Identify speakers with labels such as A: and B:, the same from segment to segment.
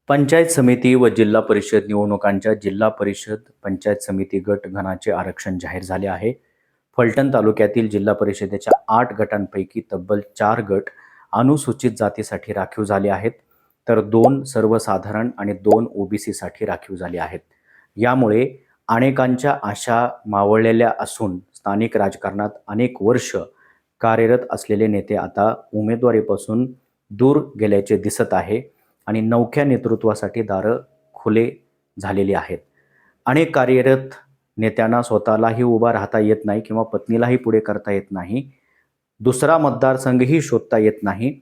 A: पंचायत समिती व जिल्हा परिषद निवडणुकांच्या जिल्हा परिषद पंचायत समिती गट गणाचे आरक्षण जाहीर झाले आहे. फलटण तालुक्यातील जिल्हा परिषदेच्या 8 गटांपैकी तब्बल 4 गट अनुसूचित जातीसाठी राखीव झाले आहेत, तर 2 सर्वसाधारण आणि 2 ओबीसीसाठी राखीव झाले आहेत. यामुळे अनेकांच्या आशा मावळलेल्या असून स्थानिक राजकारणात अनेक वर्ष कार्यरत असलेले नेते आता उमेदवारीपासून दूर गेल्याचे दिसत आहे आणि नवख्या नेतृत्वासाठी दारं खुले झालेली आहेत. अनेक कार्यरत नेत्यांना स्वतःलाही उभा राहता येत नाही किंवा पत्नीलाही पुढे करता येत नाही. दुसरा मतदारसंघही शोधता येत नाही.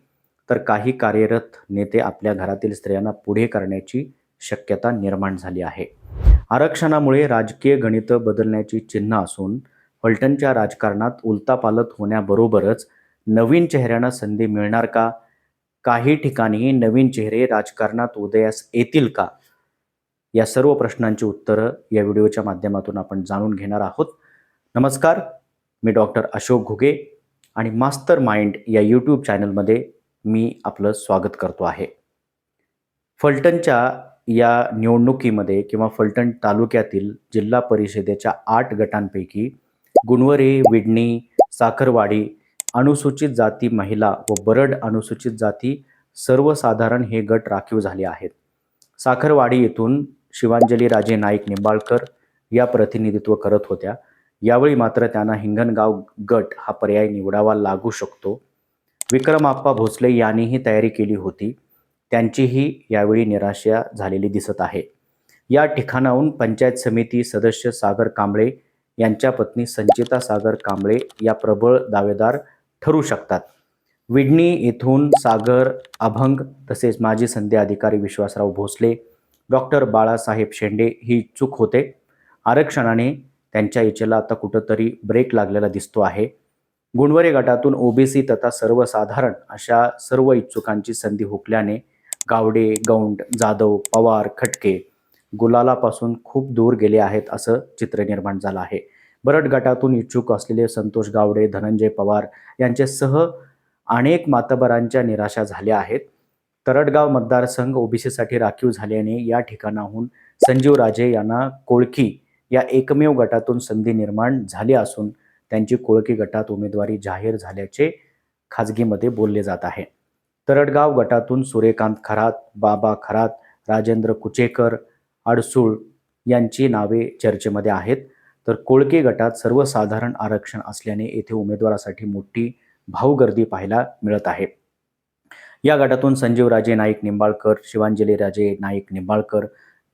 A: तर काही कार्यरत नेते आपल्या घरातील स्त्रियांना पुढे करण्याची शक्यता निर्माण झाली आहे. आरक्षणामुळे राजकीय गणितं बदलण्याची चिन्ह असून फलटणच्या राजकारणात उलथापालथ होण्याबरोबरच नवीन चेहऱ्यांना संधी मिळणार का? काही ठिकाणी नवीन चेहरे राजकारणात उदयास येतील का? या सर्व प्रश्नांची उत्तरं या व्हिडिओच्या माध्यमातून आपण जाणून घेणार आहोत. नमस्कार, मी डॉक्टर अशोक घुगे आणि मास्टर माइंड या यूट्यूब चॅनलमध्ये मी आपलं स्वागत करतो आहे. फलटणच्या या निवडणुकीमध्ये किंवा फलटण तालुक्यातील जिल्हा परिषदेच्या 8 गटांपैकी गुणवरे, विडणी, साखरवाडी, अनुसूचित जाती महिला व बरड अनुसूचित जाती सर्वसाधारण हे गट राखीव झाले आहेत. साखरवाडी येथून शिवांजली राजे नाईक निंबाळकर या प्रतिनिधित्व करत होत्या. यावेळी मात्र त्यांना हिंगणगाव गट हा पर्याय निवडावा लागू शकतो. विक्रमाप्पा भोसले यांनीही तयारी केली होती. त्यांचीही यावेळी निराशा झालेली दिसत आहे. या ठिकाणाहून पंचायत समिती सदस्य सागर कांबळे यांच्या पत्नी संचिता सागर कांबळे या प्रबळ दावेदार ठरू शकतात. विडणी येथून सागर अभंग तसेच माजी संधी अधिकारी विश्वासराव भोसले, डॉक्टर बाळासाहेब शेंडे ही इच्छुक होते. आरक्षणाने त्यांच्या इच्छेला आता कुठंतरी ब्रेक लागलेला दिसतो आहे. गुणवरे गटातून ओबीसी तथा सर्वसाधारण अशा सर्व इच्छुकांची संधी हुकल्याने गावडे, गौंड, जाधव, पवार, खटके गुलालापासून खूप दूर गेले आहेत असं चित्र निर्माण झालं आहे. बरड गटातून इच्छुक असलेले संतोष गावडे, धनंजय पवार यांच्यासह अनेक मातबरांच्या निराशा झाल्या आहेत. तरडगाव मतदारसंघ ओबीसीसाठी राखीव झाल्याने या ठिकाणाहून संजीव राजे यांना कोळकी या एकमेव गटातून संधी निर्माण झाली असून त्यांची कोळकी गटात उमेदवारी जाहीर झाल्याचे खाजगीमध्ये बोलले जात आहे. तरडगाव गटातून सूर्यकांत खरात, बाबा खरात, राजेंद्र कुचेकर, अडसूळ यांची नावे चर्चेमध्ये आहेत. तर कोळकी गटात सर्वसाधारण आरक्षण असल्याने येथे उमेदवारासाठी मोठी भाऊगर्दी पाहायला मिळत आहे. या गटातून संजीवराजे नाईक निंबाळकर, शिवांजली राजे नाईक निंबाळकर,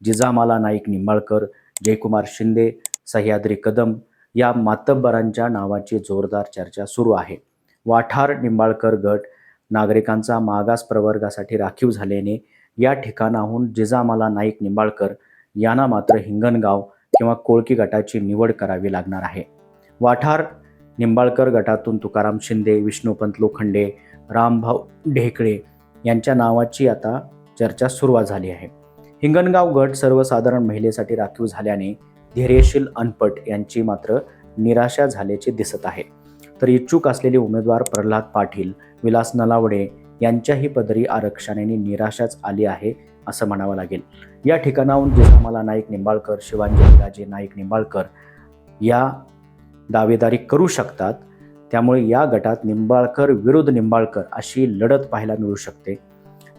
A: जिजामाला नाईक निंबाळकर, जयकुमार शिंदे, सह्याद्री कदम या मातब्बरांच्या नावाची जोरदार चर्चा सुरू आहे. वाठार निंबाळकर गट नागरिकांचा मागास प्रवर्गासाठी राखीव झाल्याने या ठिकाणाहून जिजामाला नाईक निंबाळकर यांना मात्र हिंगणगाव किंवा कोळकी गटाची निवड करावी लागणार आहे. वाठार निंबाळकर गटातून तुकाराम शिंदे, विष्णुपंत लोखंडे, रामभाऊ ढेकळे यांच्या नावाची आता चर्चा सुरुवात झाली आहे. हिंगणगाव गट सर्वसाधारण महिलेसाठी राखीव झाल्याने धैर्यशील अनपट यांची मात्र निराशा झाल्याचे दिसत आहे. तर इच्छुक असलेले उमेदवार प्रल्हाद पाटील, विलास नलावडे यांच्याही पदरी आरक्षणाने निराशाच आली आहे असं म्हणावं लागेल. या ठिकाणाहून जिजामाला नाईक निंबाळकर, शिवांजली राजे नाईक निंबाळकर या दावेदारी करू शकतात. त्यामुळे या गटात निंबाळकर विरुद्ध निंबाळकर अशी लढत पाहायला मिळू शकते.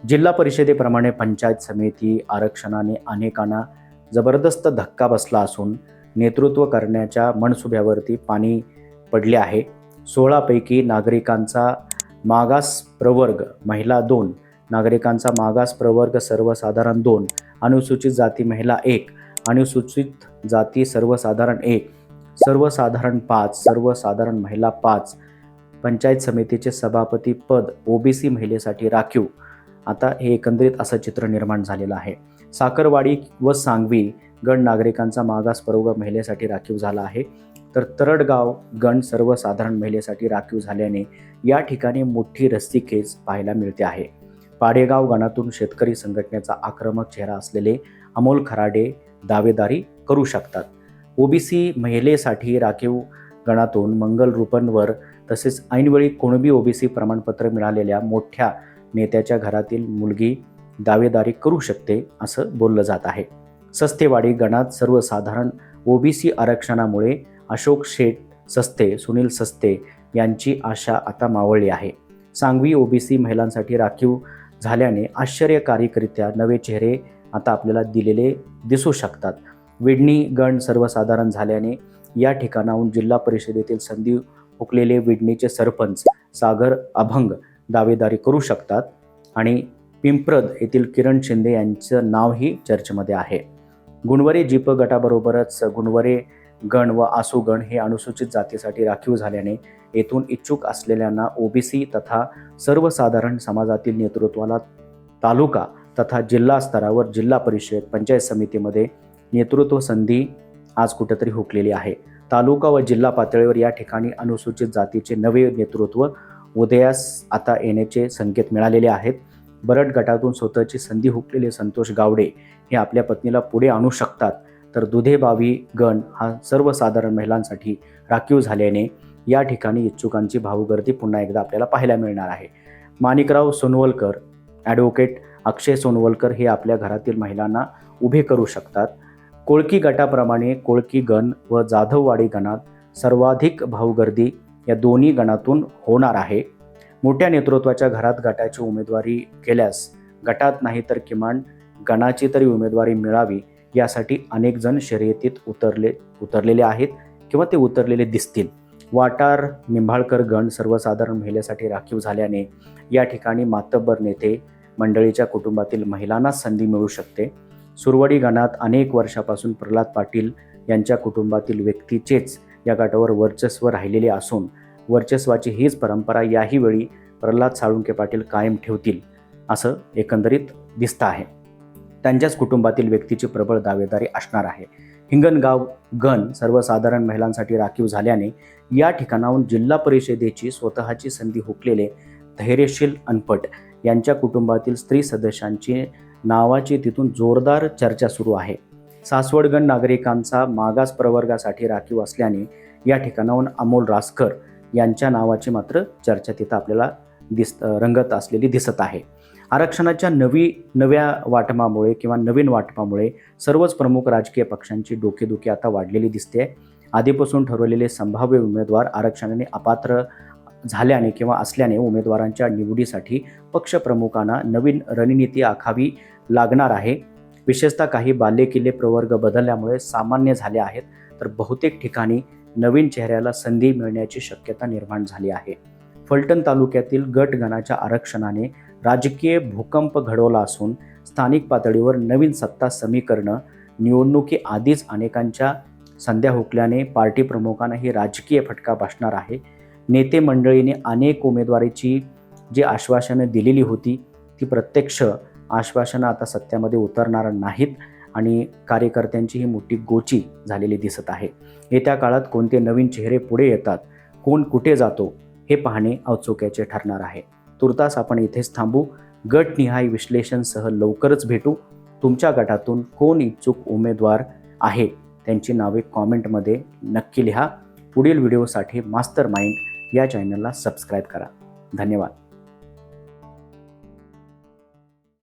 A: जिल्हा परिषदेप्रमाणे पंचायत समिती आरक्षणाने अनेकांना जबरदस्त धक्का बसला असून नेतृत्व करण्याच्या मनसुब्यावरती पाणी पडले आहे. 16 पैकी नागरिकांचा मागास प्रवर्ग महिला 2, नागरिकांचा मागास प्रवर्ग सर्वसाधारण 2, अनुसूचित जाती महिला 1, अनुसूचित जाती सर्वसाधारण 1, सर्वसाधारण 5, सर्वसाधारण महिला 5, पंचायत समितीचे सभापती पद ओबीसी महिलेसाठी राखीव. आता हे एकंदरीत असं चित्र निर्माण झालेलं आहे. साखरवाडी व सांगवी गण नागरिकांचा मागास प्रवर्ग महिलेसाठी राखीव झाला आहे. तर तरडगाव गण सर्वसाधारण महिलेसाठी राखीव झाल्याने या ठिकाणी मोठी रस्सीखेच पाहायला मिळते आहे. पाडेगाव गणातून शेतकरी संघटनेचा आक्रमक चेहरा असलेले अमोल खराडे दावेदारी करू शकतात. ओबीसी महिलेसाठी राखीव गणातून मंगल रुपनवर तसेच ऐनवेळी कुणबी ओबीसी प्रमाणपत्र मिळालेल्या मोठ्या नेत्याच्या घरातील मुलगी दावेदारी करू शकते असं बोललं जात आहे. सस्तेवाडी गणात सर्वसाधारण ओबीसी आरक्षणामुळे अशोक शेठ सस्ते, सुनील सस्ते यांची आशा आता मावळली आहे. सांगवी ओबीसी महिलांसाठी राखीव झाल्याने आश्चर्यकारकरित्या नवे चेहरे आता आपल्याला दिलेले दिसू शकतात. विडणी गण सर्वसाधारण झाल्याने या ठिकाणाहून जिल्हा परिषदेतील संधी हुकलेले विडणीचे सरपंच सागर अभंग दावेदारी करू शकतात आणि पिंपरद येथील किरण शिंदे यांचं नावही चर्चेमध्ये आहे. गुणवरे जीप गटाबरोबरच गुणवरे गण व आसू गण हे अनुसूचित जातीसाठी राखीव झाल्याने येथून इच्छुक असलेल्यांना ओबीसी तथा सर्वसाधारण समाजातील नेतृत्वाला तालुका तथा जिल्हा स्तरावर जिल्हा परिषद पंचायत समितीमध्ये नेतृत्व संधी आज कुठेतरी हुकलेली आहे. तालुका व जिल्हा पातळीवर या ठिकाणी अनुसूचित जातीचे नवे नेतृत्व उदयास आता येण्याचे संकेत मिळालेले आहेत. बरड गटातून स्वतःची संधी हुकलेले संतोष गावडे हे आपल्या पत्नीला पुढे आणू शकतात, तर दुधेबावी गण हा सर्वसाधारण महिलांसाठी राखीव झाल्याने या ठिकाणी इच्छुकांची भाऊगर्दी पुन्हा एकदा आपल्याला पाहायला मिळणार आहे. माणिकराव सोनवलकर, ॲडव्होकेट अक्षय सोनवलकर हे आपल्या घरातील महिलांना उभे करू शकतात. कोळकी गटाप्रमाणे कोळकी गण व जाधववाडी गणात सर्वाधिक भाऊगर्दी या दोन्ही गणातून होणार आहे. मोठ्या नेतृत्वाच्या घरात गटाची उमेदवारी केल्यास गटात नाही तर किमान गणाची तरी उमेदवारी मिळावी यासाठी अनेक जण शर्यतीत उतरलेले आहेत किंवा ते उतरलेले दिसतील. वाटार निंबाळकर गण सर्वसाधारण महिलेसाठी राखीव झाल्याने या ठिकाणी मातब्बर नेते मंडळीच्या कुटुंबातील महिलांना संधी मिळू शकते. सुरवडी गणात अनेक वर्षापासून प्रल्हाद पाटील यांच्या कुटुंबातील व्यक्तीचेच या गटावर वर्चस्व राहिलेले असून वर्चस्वाची हीच परंपरा याही वेळी प्रल्हाद साळुंके पाटील कायम ठेवतील असं एकंदरीत दिसतं आहे. त्यांच्याच कुटुंबातील व्यक्तीची प्रबळ दावेदारी असणार आहे. हिंगणगाव गण सर्वसाधारण महिलांसाठी राखीव झाल्याने या ठिकाणाहून जिल्हा परिषदेची स्वतःची संधी हुकलेले धैर्यशील अनपट यांच्या कुटुंबातील स्त्री सदस्यांची नावाची तिथून जोरदार चर्चा सुरू आहे. सासवडगण नागरिकांचा मागास प्रवर्गासाठी राखीव असल्याने या ठिकाणाहून अमोल रासकर यांच्या नावाची मात्र चर्चा तिथं आपल्याला रंगत असलेली दिसत आहे. आरक्षणाच्या नव्या वाटपामुळे किंवा नवीन वाटपामुळे सर्वच प्रमुख राजकीय पक्षांची डोकेदुखी आता वाढलेली दिसते. आधीपासून ठरवलेले संभाव्य उमेदवार आरक्षणाने अपात्र झाल्याने किंवा असल्याने उमेदवारांच्या निवडीसाठी पक्षप्रमुखांना नवीन रणनीती आखावी लागणार आहे. विशेषतः काही बालेकिल्ले प्रवर्ग बदलल्यामुळे सामान्य झाले आहेत, तर बहुतेक ठिकाणी नवीन चेहऱ्याला संधी मिळण्याची शक्यता निर्माण झाली आहे. फलटण तालुक्यातील गट गणाच्या आरक्षणाने राजकीय भूकंप घडवला असून स्थानिक पातळीवर नवीन सत्ता समीकरणं निवडणुकीआधीच अनेकांच्या संध्या हुकल्याने पार्टी प्रमुखांनाही राजकीय फटका बसणार आहे. नेते मंडळीने अनेक उमेदवारीची जी आश्वासनं दिलेली होती ती प्रत्यक्ष आश्वासनं आता सत्यामध्ये उतरणार नाहीत आणि कार्यकर्त्यांची ही मोठी गोची झालेली दिसत आहे. येत्या काळात कोणते नवीन चेहरे पुढे येतात, कोण कुठे जातो हे पाहणे औत्सुक्याचे ठरणार आहे. तुर्तास आपण इथेच थांबू. गटनिहाय विश्लेषणसह लवकरच भेटू. तुमच्या गटातून कोण इच्छुक उमेदवार आहे त्यांची नावे कॉमेंटमध्ये नक्की लिहा. पुढील व्हिडिओसाठी मास्टर माइंड या चॅनलला सबस्क्राईब करा. धन्यवाद.